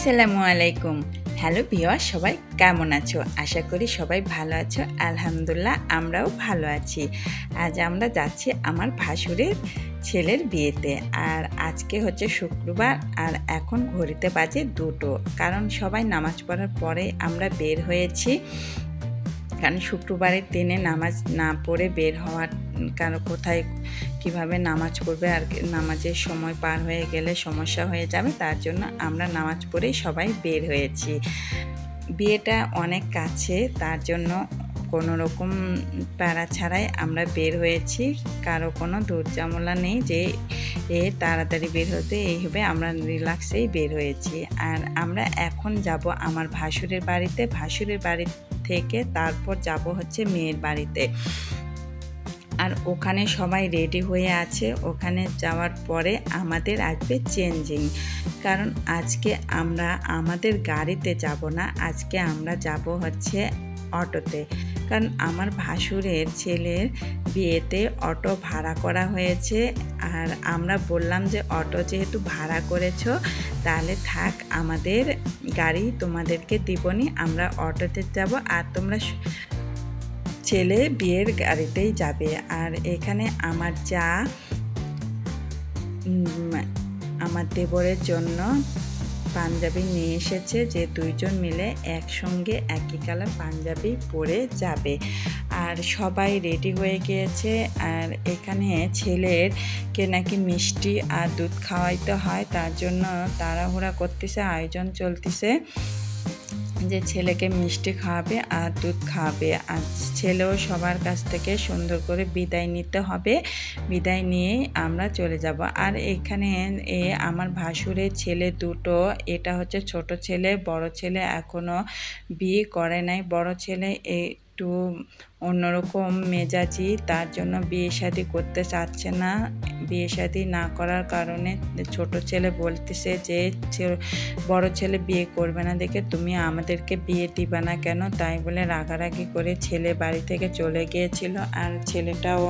আসসালামু আলাইকুম। Hello viewers, সবাই কেমন আছো? আশা করি সবাই ভালো আছো। আলহামদুলিল্লাহ আমরাও ভালো আছি। আজ আমরা যাচ্ছি আমার ভাসুরের ছেলের বিয়েতে। আর আজকে হচ্ছে শুক্রবার, আর এখন ঘড়িতে বাজে 2টো। কারণ সবাই নামাজ পড়ার পরে আমরা বের হয়েছি। কারণ শুক্রবারের দিনে নামাজ না পড়ে বের হওয়ার কারণ কোথায় কিভাবে নামাজ পড়বে, আর নামাজের সময় পার হয়ে গেলে সমস্যা হয়ে যাবে, তার জন্য আমরা নামাজ পড়েই সবাই বের হয়েছি। বিয়েটা অনেক কাছে, তার জন্য কোনো রকম প্যারা ছাড়াই আমরা বের হয়েছি। কারো কোনো দূরজামলা নেই যে তাড়াতাড়ি বের হতে এই হবে, আমরা রিল্যাক্সেই বের হয়েছি। আর আমরা এখন যাব আমার ভাসুরের বাড়িতে। ভাসুরের বাড়ি থেকে তারপর যাব হচ্ছে মেয়ের বাড়িতে। আর ওখানে সবাই রেডি হয়ে আছে। ওখানে যাওয়ার পরে আমাদের আসবে চেঞ্জিং। কারণ আজকে আমরা আমাদের গাড়িতে যাব না, আজকে আমরা যাব হচ্ছে অটোতে। কারণ আমার ভাসুরের ছেলের বিয়েতে অটো ভাড়া করা হয়েছে। আর আমরা বললাম যে অটো যেহেতু ভাড়া করেছো তাহলে থাক, আমাদের গাড়ি তোমাদেরকে দিবনি, আমরা অটোতে যাব, আর তোমরা ছেলে বিয়ের গাড়িতেই যাবে। আর এখানে আমার যা আমার দেবরের জন্য পাঞ্জাবি নিয়ে এসেছে, যে দুইজন মিলে একসঙ্গে একই কালার পাঞ্জাবি পরে যাবে। আর সবাই রেডি হয়ে গিয়েছে। আর এখানে ছেলেরকে নাকি মিষ্টি আর দুধ খাওয়াইতে হয়, তার জন্য তাড়াহুড়া করতেছে, আয়োজন চলতেছে যে ছেলেকে মিষ্টি খাওয়াবে আর দুধ খাওয়াবে। আর ছেলেও সবার কাছ থেকে সুন্দর করে বিদায় নিতে হবে। বিদায় নিয়ে আমরা চলে যাব। আর এখানে আমার ভাসুরের ছেলে দুটো, এটা হচ্ছে ছোট ছেলে, বড় ছেলে এখনও বিয়ে করে নাই। বড় ছেলে একটু অন্যরকম মেজাজি, তার জন্য বিয়ে শাদি করতে চাচ্ছে না। বিয়ে শাদি না করার কারণে ছোট ছেলে বলতেছে যে বড় ছেলে বিয়ে করবে না দেখে তুমি আমাদেরকে বিয়ে দিবা না কেন, তাই বলে রাগারাগি করে ছেলে বাড়ি থেকে চলে গিয়েছিল। আর ছেলেটাও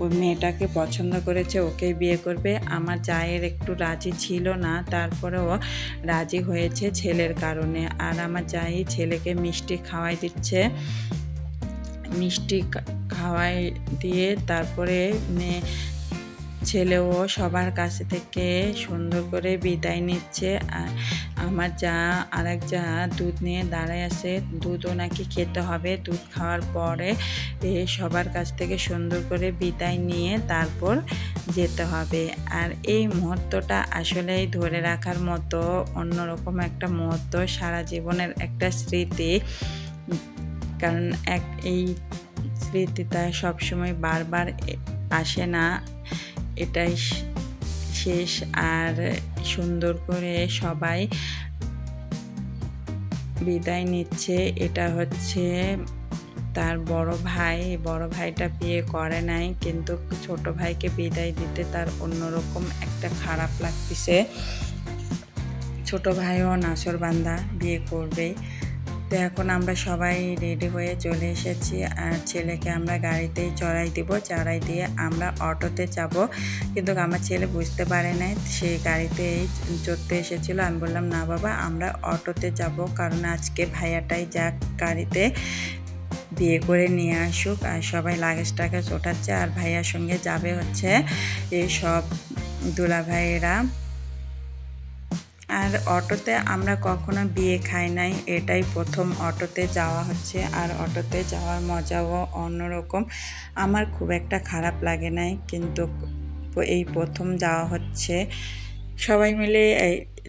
ওই মেয়েটাকে পছন্দ করেছে, ওকেই বিয়ে করবে। আমার জায়ের একটু রাজি ছিল না, তারপরেও রাজি হয়েছে ছেলের কারণে। আর আমার জাই ছেলেকে মিষ্টি খাওয়াই দিচ্ছে। মিষ্টি খাওয়াই দিয়ে তারপরে ছেলেও সবার কাছে থেকে সুন্দর করে বিদায় নিচ্ছে। আর আমার যা আরেক যা দুধ নিয়ে দাঁড়ায় আছে, দুধও নাকি খেতে হবে। দুধ খাওয়ার পরে সবার কাছ থেকে সুন্দর করে বিদায় নিয়ে তারপর যেতে হবে। আর এই মুহূর্তটা আসলেই ধরে রাখার মতো অন্যরকম একটা মুহূর্ত, সারা জীবনের একটা স্মৃতি। কারণ এই স্মৃতিটা সবসময় বারবার আসে না, এটাই শেষ। আর সুন্দর করে সবাই বিদায় নিচ্ছে। এটা হচ্ছে তার বড় ভাই। বড় ভাইটা বিয়ে করে নাই, কিন্তু ছোট ভাইকে বিদায় দিতে তার অন্যরকম একটা খারাপ লাগতেছে। ছোট ভাইও নাছোড়বান্দা, বিয়ে করবে। তো এখন আমরা সবাই রেডি হয়ে চলে এসেছি। আর ছেলেকে আমরা গাড়িতেই চড়াই দিব, চড়াই দিয়ে আমরা অটোতে যাব। কিন্তু আমার ছেলে বুঝতে পারে নাই, সে গাড়িতেই চড়তে এসেছিল। আমি বললাম না বাবা, আমরা অটোতে যাব, কারণ আজকে ভাইয়াটাই যাক গাড়িতে বিয়ে করে নিয়ে আসুক। আর সবাই লাগেজ টাগেজ ওঠাচ্ছে। আর ভাইয়ার সঙ্গে যাবে হচ্ছে এই সব দুলা ভাইয়েরা। আর অটোতে আমরা কখনো বিয়ে খাই নাই, এটাই প্রথম অটোতে যাওয়া হচ্ছে। আর অটোতে যাওয়ার মজাও অন্যরকম। আমার খুব একটা খারাপ লাগে নাই, কিন্তু এই প্রথম যাওয়া হচ্ছে। সবাই মিলে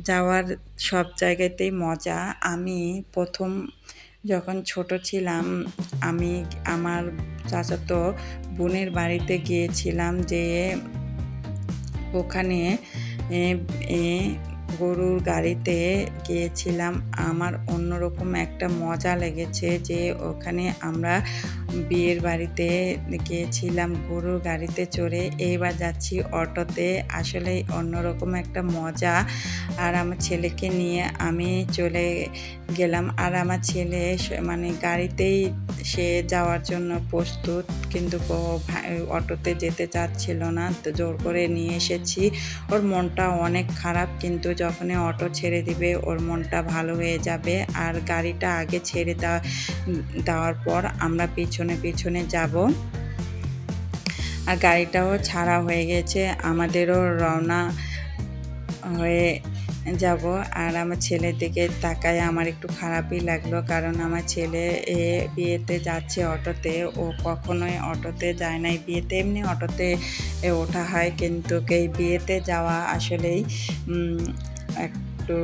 যাওয়ার সব জায়গাতেই মজা। আমি প্রথম যখন ছোট ছিলাম, আমি আমার চাচাতো বোনের বাড়িতে গিয়েছিলাম, যে ওখানে গরুর গাড়িতে গিয়েছিলাম। আমার অন্যরকম একটা মজা লেগেছে, যে ওখানে আমরা বিয়ের বাড়িতে গিয়েছিলাম গরুর গাড়িতে চড়ে, এইবার যাচ্ছি অটোতে। আসলেই অন্যরকম একটা মজা। আর আমার ছেলেকে নিয়ে আমি চলে গেলাম, আর আমার ছেলে মানে গাড়িতেই সে যাওয়ার জন্য প্রস্তুত, কিন্তু অটোতে যেতে চাচ্ছিল না, তো জোর করে নিয়ে এসেছি। ওর মনটা অনেক খারাপ, কিন্তু যখনই অটো ছেড়ে দিবে ওর মনটা ভালো হয়ে যাবে। আর গাড়িটা আগে ছেড়ে দেওয়ার পর আমরা পিছনে পিছনে যাব। আর গাড়িটাও ছাড়া হয়ে গেছে, আমাদেরও রওনা হয়ে যাব। আর আমার ছেলের দিকে তাকায় আমার একটু খারাপই লাগলো, কারণ আমার ছেলে বিয়েতে যাচ্ছে অটোতে। ও কখনোই অটোতে যায় নাই বিয়েতে, এমনি অটোতে ওঠা হয়, কিন্তু এই বিয়েতে যাওয়া আসলেই একটু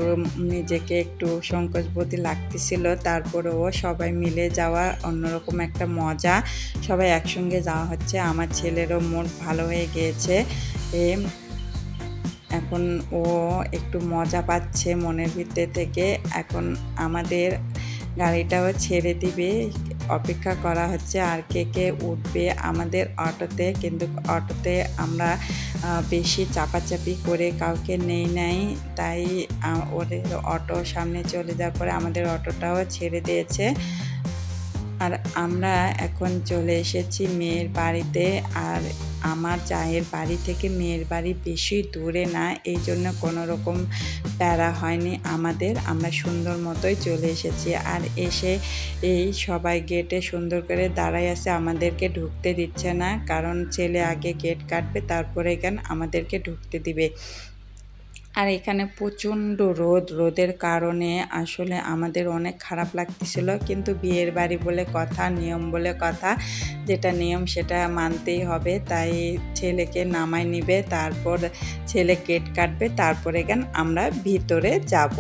নিজেকে একটু সংকোচবোধ লাগতেছিল। তারপরেও সবাই মিলে যাওয়া অন্যরকম একটা মজা, সবাই একসঙ্গে যাওয়া হচ্ছে। আমার ছেলেরও মুড ভালো হয়ে গিয়েছে, এখন ও একটু মজা পাচ্ছে মনের ভিতর থেকে। এখন আমাদের গাড়িটাও ছেড়ে দিবে, অপেক্ষা করা হচ্ছে আর কে কে উঠবে আমাদের অটোতে। কিন্তু অটোতে আমরা বেশি চাপাচাপি করে কাউকে নেই নাই, তাই ওদের অটো সামনে চলে যাওয়ার পরে আমাদের অটোটাও ছেড়ে দিয়েছে। আর আমরা এখন চলে এসেছি মেয়ের বাড়িতে। আর আমার জায়ের বাড়ি থেকে মেয়ের বাড়ি বেশি দূরে না, এই জন্য কোনো রকম প্যারা হয়নি আমাদের, আমরা সুন্দর মতোই চলে এসেছি। আর এসে এই সবাই গেটে সুন্দর করে দাঁড়ায় আছে, আমাদেরকে ঢুকতে দিচ্ছে না, কারণ ছেলে আগে গেট কাটবে, তারপরে এখানে আমাদেরকে ঢুকতে দিবে। আর এখানে প্রচণ্ড রোদের কারণে আসলে আমাদের অনেক খারাপ লাগতেছিল, কিন্তু বিয়ের বাড়ি বলে কথা, নিয়ম বলে কথা, যেটা নিয়ম সেটা মানতেই হবে। তাই ছেলেকে নামায় নিবে, তারপর ছেলে গেট কাটবে, তারপরে এখানে আমরা ভিতরে যাব।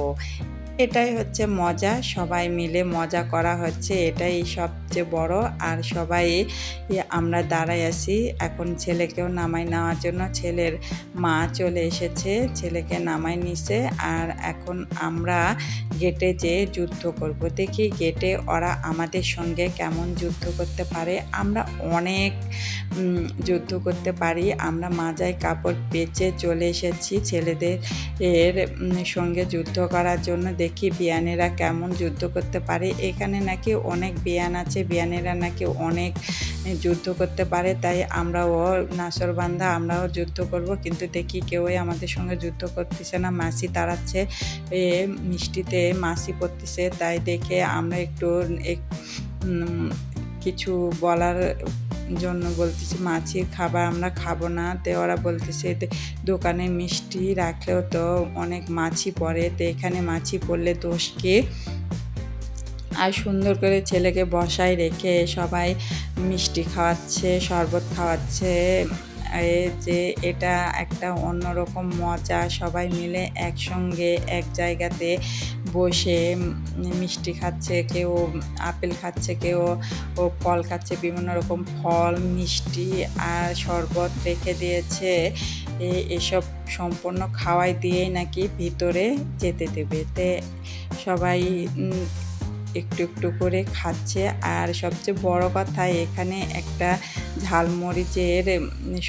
এটাই হচ্ছে মজা, সবাই মিলে মজা করা হচ্ছে, এটাই সবচেয়ে বড়। আর সবাই আমরা দাঁড়াই আছি, এখন ছেলেকেও নামাই নেওয়ার জন্য ছেলের মা চলে এসেছে, ছেলেকে নামাই নিছে। আর এখন আমরা গেটে যেয়ে যুদ্ধ করব, দেখি গেটে ওরা আমাদের সঙ্গে কেমন যুদ্ধ করতে পারে। আমরা অনেক যুদ্ধ করতে পারি, আমরা মাজায় কাপড় পেঁচে চলে এসেছি ছেলেদের সঙ্গে যুদ্ধ করার জন্য। দেখি বিয়ানেরা কেমন যুদ্ধ করতে পারে। এখানে নাকি অনেক বিয়ান আছে, বিয়ানেরা নাকি অনেক যুদ্ধ করতে পারে, তাই আমরাও নাসরবান্ধা আমরাও যুদ্ধ করব, কিন্তু দেখি কেউই আমাদের সঙ্গে যুদ্ধ করতেছে না। মাসি তাড়াচ্ছে, মিষ্টিতে মাসি পড়তেছে, তাই দেখে আমরা একটু কিছু বলার জন্য বলতেছি মাছির খাবার আমরা খাবো না, তো ওরা বলতেছে দোকানে মিষ্টি রাখলেও তো অনেক মাছি পড়ে, তো এখানে মাছি পড়লে দোষ কি। আর সুন্দর করে ছেলেকে বসায় রেখে সবাই মিষ্টি খাওয়াচ্ছে, শরবত খাওয়াচ্ছে, যে এটা একটা অন্যরকম মজা। সবাই মিলে একসঙ্গে এক জায়গাতে বসে মিষ্টি খাচ্ছে, কেউ আপেল খাচ্ছে, কেউ ফল খাচ্ছে, বিভিন্ন রকম ফল, মিষ্টি আর শরবত রেখে দিয়েছে। এসব সম্পূর্ণ খাওয়াই দিয়েই নাকি ভিতরে যেতে দেবে, তে সবাই একটু একটু করে খাচ্ছে। আর সবচেয়ে বড় কথা, এখানে একটা ঝালমরিচের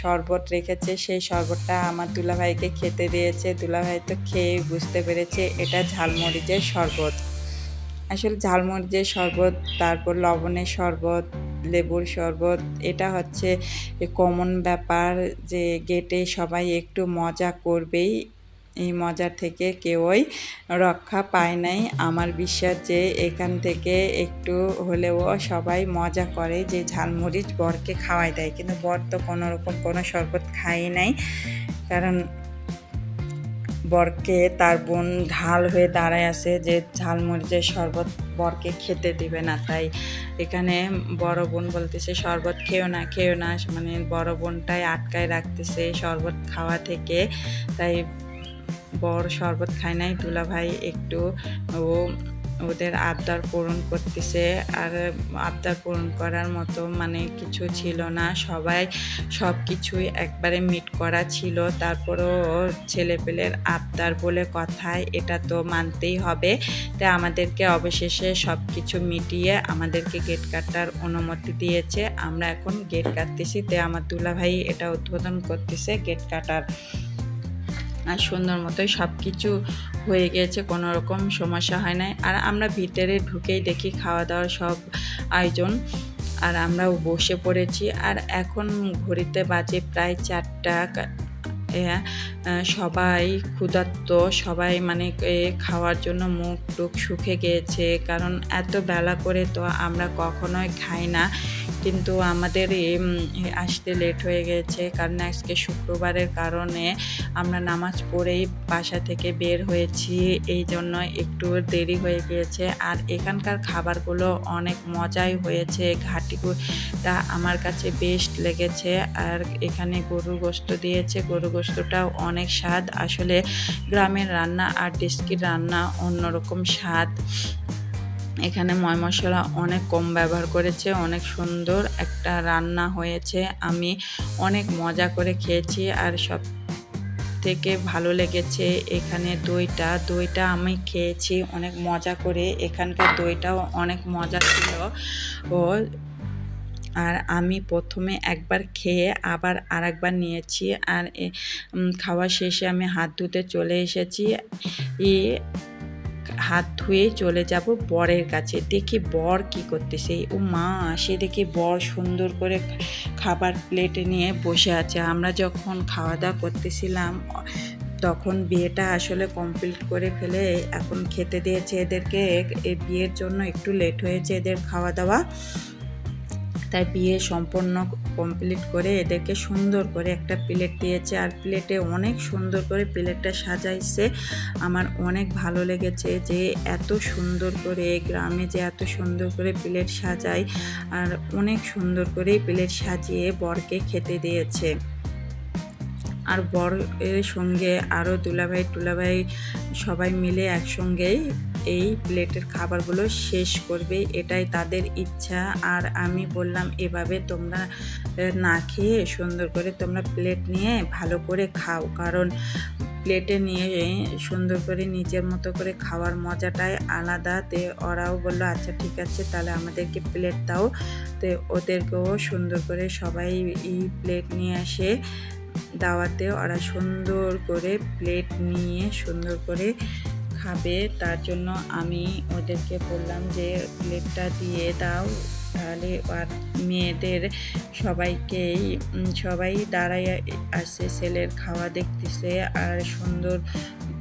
শরবত রেখেছে, সেই শরবতটা আমার দুলাভাইকে খেতে দিয়েছে। দুলাভাই তো খেয়ে বুঝতে পেরেছে এটা ঝালমরিচের শরবত। আসলে ঝালমরিচের শরবত, তারপর লবণের শরবত, লেবুর শরবত, এটা হচ্ছে কমন ব্যাপার, যে গেটে সবাই একটু মজা করবেই, এই মজা থেকে কেউই রক্ষা পায় নাই। আমার বিশ্বাস যে এখান থেকে একটু হলেও সবাই মজা করে, যে ঝালমরিচ বরকে খাওয়াই দেয়, কিন্তু বর তো কোনো রকম কোনো শরবত খাই নাই, কারণ বরকে তার বোন ঢাল হয়ে দাঁড়ায় আছে যে ঝালমরিচের শরবত বরকে খেতে দিবে না। তাই এখানে বড় বোন বলতেছে শরবত খেও না, খেও না, মানে বড় বোনটাই আটকায় রাখতেছে শরবত খাওয়া থেকে। তাই বর শরবত খায় নাই, দুলাভাই একটু ও ওদের আবদার পূরণ করতেছে। আর আবদার পূরণ করার মতো মানে কিছু ছিল না, সবাই সব কিছুই একবারে মিট করা ছিল। তারপরেও ছেলেপেলের আবদার বলে কথায় এটা তো মানতেই হবে। তাই আমাদেরকে অবশেষে সব কিছু মিটিয়ে আমাদেরকে গেট কাটার অনুমতি দিয়েছে। আমরা এখন গেট কাটতেছি। তাই আমার দুলাভাই এটা উদ্বোধন করতেছে গেট কাটার। আর সুন্দর মতোই সব কিছু হয়ে গিয়েছে, কোনো রকম সমস্যা হয় নাই। আর আমরা ভিতরে ঢুকেই দেখি খাওয়া দাওয়ার সব আয়োজন, আর আমরাও বসে পড়েছি। আর এখন ঘড়িতে বাজে প্রায় 4টা। সবাই ক্ষুধার্ত, সবাই মানে খাওয়ার জন্য মুখ টুক শুকে গিয়েছে, কারণ এত বেলা করে তো আমরা কখনোই খাই না। কিন্তু আমাদের আসতে লেট হয়ে গেছে, কারণ আজকে শুক্রবারের কারণে আমরা নামাজ পড়েই বাসা থেকে বের হয়েছি, এই জন্য একটু দেরি হয়ে গিয়েছে। আর এখানকার খাবারগুলো অনেক মজাই হয়েছে, ঘাটিটা আমার কাছে বেস্ট লেগেছে। আর এখানে গরুর গোশত দিয়েছে, গরুর গোশতটাও অনেক স্বাদ। আসলে গ্রামের রান্না আর ডেস্কির রান্না অন্যরকম স্বাদ। এখানে ময় মশলা অনেক কম ব্যবহার করেছে, অনেক সুন্দর একটা রান্না হয়েছে। আমি অনেক মজা করে খেয়েছি। আর সব থেকে ভালো লেগেছে এখানে দইটা আমি খেয়েছি অনেক মজা করে। এখানকার দইটাও অনেক মজা ছিল। ও আর আমি প্রথমে একবার খেয়ে আবার আরেকবার নিয়েছি। আর খাওয়া শেষে আমি হাত ধুতে চলে এসেছি। হাত ধুয়ে চলে যাব বরের কাছে। দেখি বর কি করতেছে। ও মা, সে দেখি বর সুন্দর করে খাবার প্লেটে নিয়ে বসে আছে। আমরা যখন খাওয়া দাওয়া করতেছিলাম তখন বিয়েটা আসলে কমপ্লিট করে ফেলে এখন খেতে দিয়েছে এদেরকে। এই বিয়ের জন্য একটু লেট হয়েছে এদের খাওয়া দাওয়া, তাই বিয়ে সম্পূর্ণ কমপ্লিট করে এদেরকে সুন্দর করে একটা প্লেট দিয়েছে। আর প্লেটে অনেক সুন্দর করে প্লেটটা সাজাইছে। আমার অনেক ভালো লেগেছে যে এত সুন্দর করে গ্রামে যে এত সুন্দর করে প্লেট সাজায়। আর অনেক সুন্দর করে প্লেট সাজিয়ে বরকে খেতে দিয়েছে। আর বরের সঙ্গে আরও দুলাভাই সবাই মিলে একসঙ্গেই এই প্লেটের খাবারগুলো শেষ করবে, এটাই তাদের ইচ্ছা। আর আমি বললাম এভাবে তোমরা না খেয়ে সুন্দর করে তোমরা প্লেট নিয়ে ভালো করে খাও, কারণ প্লেটে নিয়ে সুন্দর করে নিজের মতো করে খাওয়ার মজাটাই আলাদা। তে ওরাও বললো আচ্ছা ঠিক আছে তাহলে আমাদেরকে প্লেট দাও। তো ওদেরকেও সুন্দর করে সবাই এই প্লেট নিয়ে আসে দাওয়াতে। ওরা সুন্দর করে প্লেট নিয়ে সুন্দর করে খাবে, তার জন্য আমি ওদেরকে বললাম যে প্লেটটা দিয়ে দাও। তাহলে আর মেয়েদের সবাই দাঁড়াই আসছে, ছেলের খাওয়া দেখতেছে। আর সুন্দর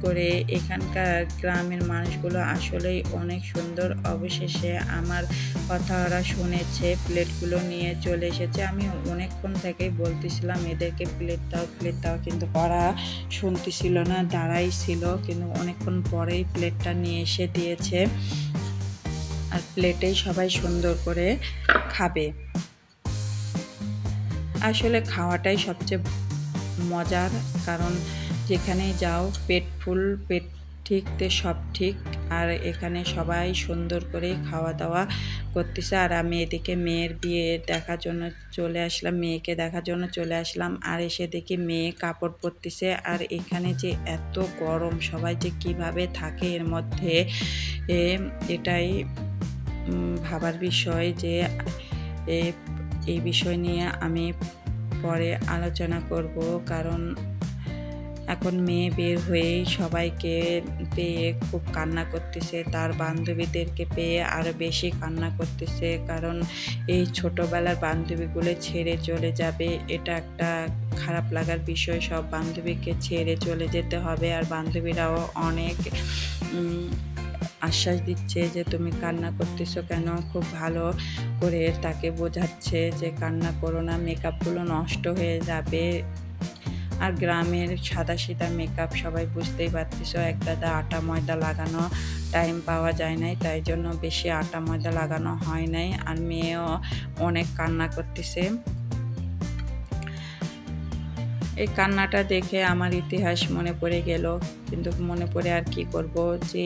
করে এখানকার গ্রামের মানুষগুলো আসলেই অনেক সুন্দর। অবশেষে আমার কথা ওরা শুনেছে, প্লেটগুলো নিয়ে চলে এসেছে। আমি অনেকক্ষণ থেকেই বলতেছিলাম এদেরকে প্লেট দাও, কিন্তু ওরা শুনতেছিল না, দাঁড়াই ছিল। কিন্তু অনেকক্ষণ পরেই প্লেটটা নিয়ে এসে দিয়েছে। আর প্লেটেই সবাই সুন্দর করে খাবে। আসলে খাওয়াটাই সবচেয়ে মজার, কারণ যেখানেই যাও পেট ফুল, পেট ঠিকতে সব ঠিক। আর এখানে সবাই সুন্দর করে খাওয়া দাওয়া করতেছে। আর আমি এদিকে মেয়ের বিয়ে দেখার জন্য চলে আসলাম, মেয়েকে দেখার জন্য চলে আসলাম। আর এসে দেখি মেয়ে কাপড় পরতেছে। আর এখানে যে এত গরম, সবাই যে কিভাবে থাকে এর মধ্যে, এটাই ভাবার বিষয়। যে এই বিষয় নিয়ে আমি পরে আলোচনা করব, কারণ এখন মেয়ে বের হয়েই সবাইকে পেয়ে খুব কান্না করতেছে, তার বান্ধবীদেরকে পেয়ে আরও বেশি কান্না করতেছে, কারণ এই ছোটোবেলার বান্ধবীগুলো ছেড়ে চলে যাবে, এটা একটা খারাপ লাগার বিষয়। সব বান্ধবীকে ছেড়ে চলে যেতে হবে। আর বান্ধবীরাও অনেক আশ্বাস দিচ্ছে যে তুমি কান্না করতেছো কেন, খুব ভালো করে তাকে বোঝাচ্ছে যে কান্না করো না, মেকআপগুলো নষ্ট হয়ে যাবে। আর গ্রামের সাদাসিধা মেকআপ সবাই বুঝতেই পারতেছ, একদাদা আটা ময়দা লাগানো টাইম পাওয়া যায় নাই, তাই জন্য বেশি আটা ময়দা লাগানো হয় নাই। আর মেয়েও অনেক কান্না করতেছে। এই কান্নাটা দেখে আমার ইতিহাস মনে পড়ে গেল, কিন্তু মনে পড়ে আর কি করব, যে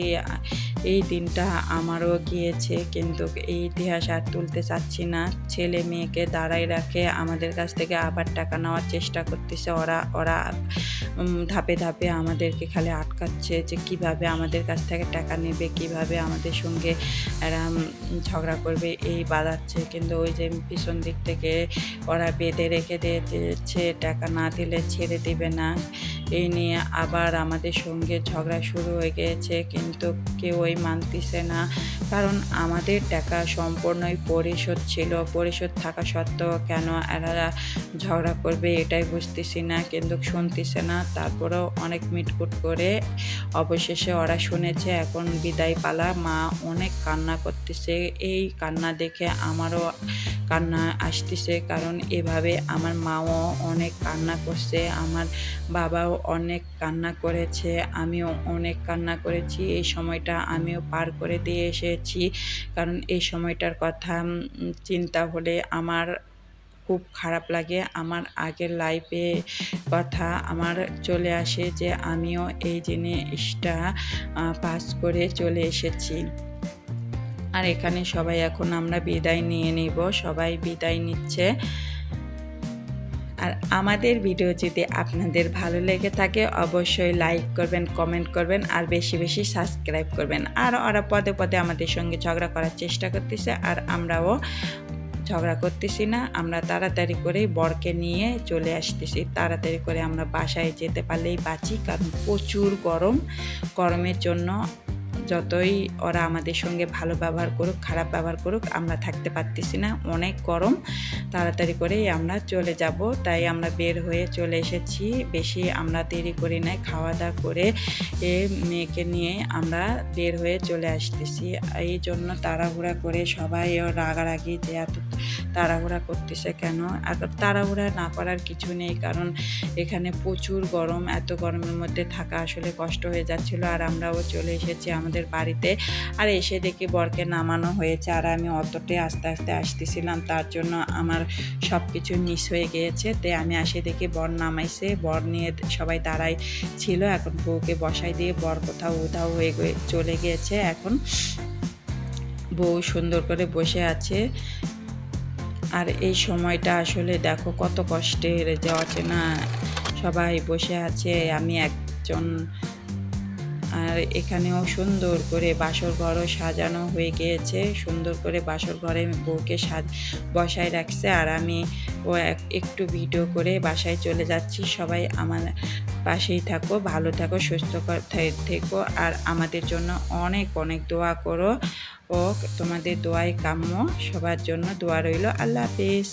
এই দিনটা আমারও গিয়েছে, কিন্তু এই ইতিহাস আর তুলতে চাচ্ছি না। ছেলে মেয়েকে দাঁড়ায় রাখে আমাদের কাছ থেকে আবার টাকা নেওয়ার চেষ্টা করতেছে। ওরা ধাপে ধাপে আমাদেরকে খালি আটকাচ্ছে যে কিভাবে আমাদের কাছ থেকে টাকা নেবে, কিভাবে আমাদের সঙ্গে এরা ঝগড়া করবে, এই বাড়াচ্ছে। কিন্তু ওই যে পিছন দিক থেকে ওরা বেঁধে রেখে দিয়েছে, টাকা না দিলে ছেড়ে দেবে না। এই নিয়ে আবার আমাদের সঙ্গে ঝগড়া শুরু হয়ে গিয়েছে, কিন্তু কেউই মানতেছে না। কারণ আমাদের টাকা সম্পূর্ণই পরিশোধ ছিল, পরিশোধ থাকা সত্ত্বেও কেন এরা ঝগড়া করবে এটাই বুঝতেছি না, কিন্তু শুনতেছে না। তারপরেও অনেক মিটকুট করে অবশেষে ওরা শুনেছে, এখন বিদায় পালা। মা অনেক কান্না করতেছে, এই কান্না দেখে আমারও কান্না আসতেছে, কারণ এভাবে আমার মাও অনেক কান্না করছে, আমার বাবাও অনেক কান্না করেছে, আমিও অনেক কান্না করেছি। এই সময়টা আমিও পার করে দিয়ে এসেছি, কারণ এই সময়টার কথা চিন্তা হলে আমার খুব খারাপ লাগে। আমার আগের লাইফে কথা আমার চলে আসে যে আমিও এই জিনিসটা পাস করে চলে এসেছি। আর এখানে সবাই এখন আমরা বিদায় নিয়ে নিব, সবাই বিদায় নিচ্ছে। আর আমাদের ভিডিও যদি আপনাদের ভালো লেগে থাকে অবশ্যই লাইক করবেন, কমেন্ট করবেন, আর বেশি বেশি সাবস্ক্রাইব করবেন। আর ওরা পদে পদে আমাদের সঙ্গে ঝগড়া করার চেষ্টা করতেছে, আর আমরাও ঝগড়া করতেছি না। আমরা তাড়াতাড়ি করে বরকে নিয়ে চলে আসতেছি, তাড়াতাড়ি করে আমরা বাসায় যেতে পারলেই বাঁচি, কারণ প্রচুর গরমের জন্য যতই ওরা আমাদের সঙ্গে ভালো ব্যবহার করুক, খারাপ ব্যবহার করুক, আমরা থাকতে পারতেছি না, অনেক গরম। তাড়াতাড়ি করেই আমরা চলে যাব, তাই আমরা বের হয়ে চলে এসেছি। বেশি আমরা দেরি করি নাই, খাওয়া দাওয়া করে মেয়েকে নিয়ে আমরা বের হয়ে চলে আসতেছি। এই জন্য তাড়াহুড়া করে সবাই রাগারাগি যে এত তাড়াহুড়া করতেছে কেন। আর তাড়াহুড়া না করার কিছু নেই, কারণ এখানে প্রচুর গরম, এত গরমের মধ্যে থাকা আসলে কষ্ট হয়ে যাচ্ছিল। আর আমরাও চলে এসেছি আমাদের বাড়িতে। আর এসে দেখি বরকে নামানো হয়েছে, আর আমি অতটাই আস্তে আস্তে আসতেছিলাম, তার জন্য আমার সব কিছু মিস হয়ে গিয়েছে। তাই আমি আসে দেখি বর নামাইছে, বর নিয়ে সবাই দাঁড়াই ছিল। এখন বউকে বসাই দিয়ে বর কোথাও উধাও হয়ে চলে গিয়েছে। এখন বউ সুন্দর করে বসে আছে। আর এই সময়টা আসলে দেখো কত কষ্টের, যে অচেনা সবাই বসে আছে, আমি একজন। আর এখানেও সুন্দর করে বাসর ঘরও সাজানো হয়ে গিয়েছে, সুন্দর করে বাসর ঘরে বউকে বসায় রাখছে। আর আমি একটু ভিডিও করে বাসায় চলে যাচ্ছি। সবাই আমার পাশেই থাকো, ভালো থাকো, সুস্থ থেকো, আর আমাদের জন্য অনেক অনেক দোয়া করো। ও তোমাদের দোয়াই কাম্য, সবার জন্য দোয়া রইল। আল্লাহ হাফেজ।